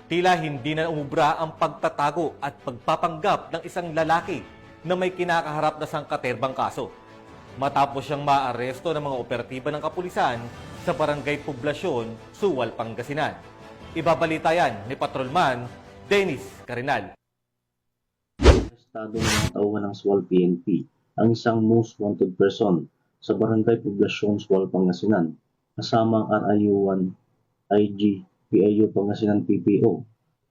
Tila hindi na umubra ang pagtatago at pagpapanggap ng isang lalaki na may kinakaharap na sangkaterbang kaso. Matapos siyang maaresto ng mga operatiba ng kapulisan sa Barangay Poblasyon, Suwal, Pangasinan. Ibabalita yan ni Patrolman Dennis Carinal. Estado ng mga tauhan ng SWAL PNP ang isang most wanted person sa Barangay Poblasyon, Suwal, Pangasinan kasama ang RIU-1 IG PIU Pangasinan PPO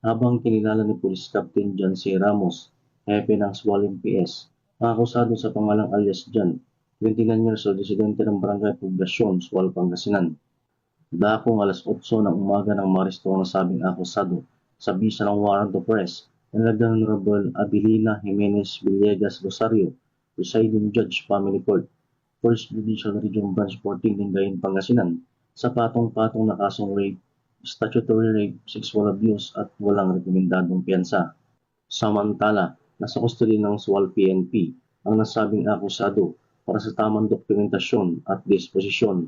habang kinilala ni Police Captain John C. Ramos, hepe ng SWAL MPS, ang akusado sa pangalang alias John, 29 years old, residente ng Barangay Poblasyon, Suwal, Pangasinan. Dakong alas 8 ng umaga ng maresto ang nasabing akusado sa bisa ng warrant of arrest ng Honorable Abilina Jimenez Villegas Rosario, Presiding Judge Family Court, First Judicial Region Branch 14, Lingayen, Pangasinan, sa patong-patong na kasong rape, statutory rape, sexual abuse at walang rekomendadong piyansa. Samantala, nasa kustodiya ng SWAL PNP ang nasabing akusado para sa tamang dokumentasyon at disposisyon.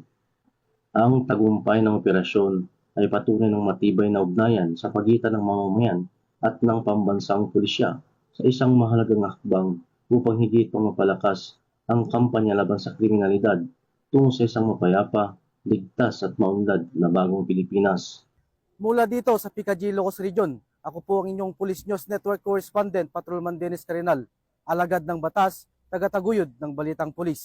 Ang tagumpay ng operasyon ay patunay ng matibay na ugnayan sa pagitan ng mamamayan at ng pambansang pulisya sa isang mahalagang hakbang upang higit pang mapalakas ang kampanya laban sa kriminalidad tungo sa isang mapayapa, ligtas at maunlad na bagong Pilipinas. Mula dito sa PKG Ilocos Region, ako po ang inyong Police News Network Correspondent, Patrolman Dennis Carinal, alagad ng batas, tagataguyod ng Balitang Pulis.